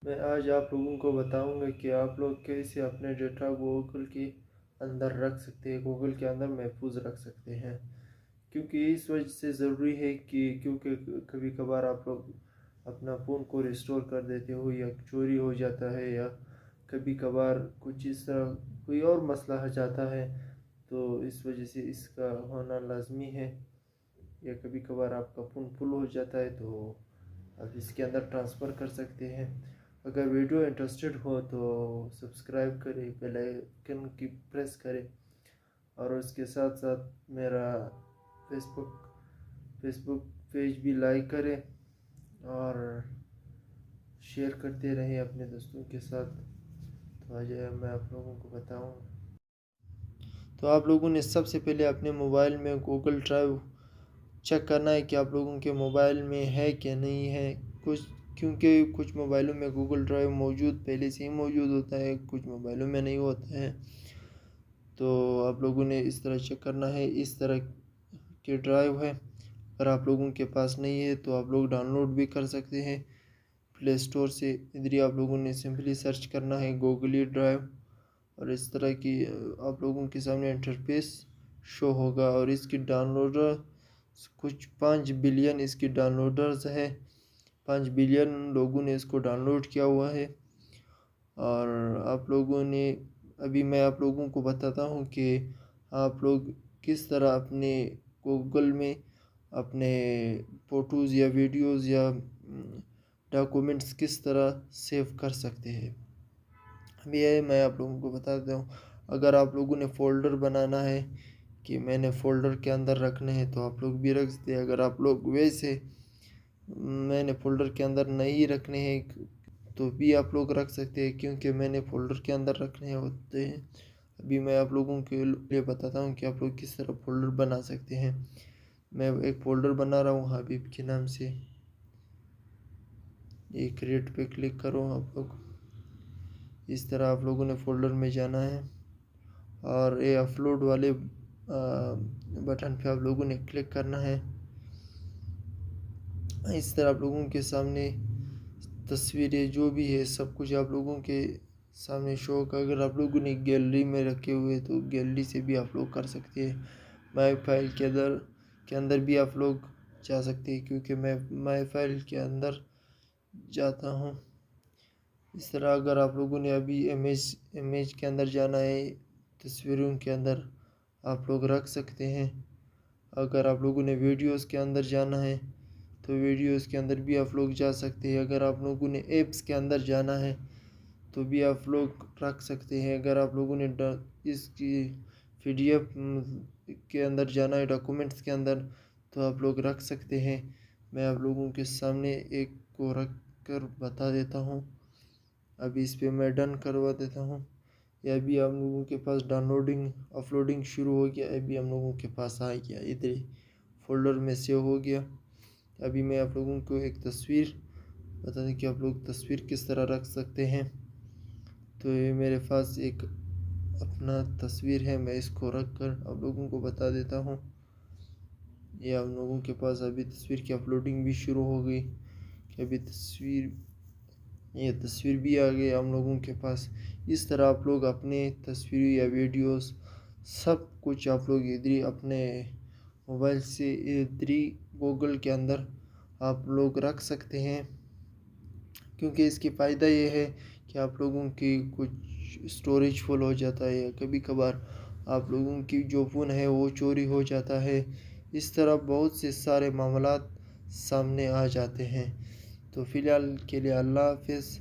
मैं आज आप लोगों को बताऊंगा कि आप लोग कैसे अपने डेटा गूगल के अंदर रख सकते हैं, गूगल के अंदर महफूज रख सकते हैं। क्योंकि इस वजह से ज़रूरी है कि क्योंकि कभी कभार आप लोग अपना फ़ोन को रिस्टोर कर देते हो या चोरी हो जाता है, या कभी कभार कुछ इस तरह कोई और मसला हो जाता है, तो इस वजह से इसका होना लाजमी है। या कभी कभार आपका फ़ोन फुल हो जाता है तो आप इसके अंदर ट्रांसफ़र कर सकते हैं। अगर वीडियो इंटरेस्टेड हो तो सब्सक्राइब करें, बेल आइकन की प्रेस करें, और उसके साथ साथ मेरा फेसबुक फेसबुक पेज भी लाइक करें और शेयर करते रहें अपने दोस्तों के साथ। तो आज मैं आप लोगों को बताऊँ, तो आप लोगों ने सबसे पहले अपने मोबाइल में गूगल ड्राइव चेक करना है कि आप लोगों के मोबाइल में है क्या नहीं है। क्योंकि कुछ मोबाइलों में गूगल ड्राइव मौजूद पहले से ही मौजूद होता है, कुछ मोबाइलों में नहीं होता है। तो आप लोगों ने इस तरह चेक करना है, इस तरह के ड्राइव है। अगर आप लोगों के पास नहीं है तो आप लोग डाउनलोड भी कर सकते हैं प्ले स्टोर से। इधर ही आप लोगों ने सिंपली सर्च करना है गूगल ड्राइव, और इस तरह की आप लोगों के सामने इंटरफेस शो होगा। और इसकी डाउनलोडर कुछ 5 बिलियन इसकी डाउनलोडर्स है, 5 बिलियन लोगों ने इसको डाउनलोड किया हुआ है। और आप लोगों ने अभी मैं आप लोगों को बताता हूँ कि आप लोग किस तरह अपने गूगल में अपने फ़ोटोज़ या वीडियोज़ या डॉक्यूमेंट्स किस तरह सेव कर सकते हैं। अभी ये मैं आप लोगों को बता देता हूँ। अगर आप लोगों ने फ़ोल्डर बनाना है कि मैंने फ़ोल्डर के अंदर रखने हैं तो आप लोग भी रख सकते हैं। अगर आप लोग वैसे मैंने फ़ोल्डर के अंदर नहीं रखने हैं तो भी आप लोग रख सकते हैं, क्योंकि मैंने फ़ोल्डर के अंदर रखने होते हैं। अभी मैं आप लोगों के लिए बताता हूँ कि आप लोग किस तरह फ़ोल्डर बना सकते हैं। मैं एक फ़ोल्डर बना रहा हूँ हबीब के नाम से। ये क्रिएट पे क्लिक करो। आप लोग इस तरह आप लोगों ने फ़ोल्डर में जाना है और ये अपलोड वाले बटन पे आप लोगों ने क्लिक करना है। इस तरह आप लोगों के सामने तस्वीरें जो भी है सब कुछ आप लोगों के सामने शो होगा। अगर आप लोगों ने गैलरी में रखे हुए तो गैलरी से भी आप लोग कर सकते हैं। माई फाइल के अंदर भी आप लोग जा सकते हैं, क्योंकि मैं माई फाइल के अंदर जाता हूँ। इस तरह अगर आप लोगों ने अभी इमेज के अंदर जाना है, तस्वीरों के अंदर आप लोग रख सकते हैं। अगर आप लोगों ने वीडियोस के अंदर जाना है तो वीडियोस के अंदर भी आप लोग जा सकते हैं। अगर आप लोगों ने ऐप्स के अंदर जाना है तो भी आप लोग रख सकते हैं। अगर आप लोगों ने इसकी PDF के अंदर जाना है, डॉक्यूमेंट्स के अंदर, तो आप लोग रख सकते हैं। मैं आप लोगों के सामने एक को रख कर बता देता हूँ। अभी इस पर मैं डन करवा देता हूँ। या अभी हम लोगों के पास डाउनलोडिंग अपलोडिंग शुरू हो गया। अभी हम लोगों के पास आ गया, इधर ही फ़ोल्डर में सेव हो गया। अभी मैं आप लोगों को एक तस्वीर बता दें कि आप लोग तस्वीर किस तरह रख सकते हैं। तो ये मेरे पास एक अपना तस्वीर है, मैं इसको रख कर आप लोगों को बता देता हूँ। ये आप लोगों के पास अभी तस्वीर की अपलोडिंग भी शुरू हो गई कि अभी ये तस्वीर भी आ गई हम लोगों के पास। इस तरह आप लोग अपने तस्वीर या वीडियोस सब कुछ आप लोग इधर ही अपने मोबाइल से इधर ही गूगल के अंदर आप लोग रख सकते हैं। क्योंकि इसकी फ़ायदा ये है कि आप लोगों की कुछ स्टोरेज फुल हो जाता है, या कभी कभार आप लोगों की जो फ़ोन है वो चोरी हो जाता है। इस तरह बहुत से सारे मामलात सामने आ जाते हैं। तो फ़िलहाल के लिए अल्लाह हाफ़िज़।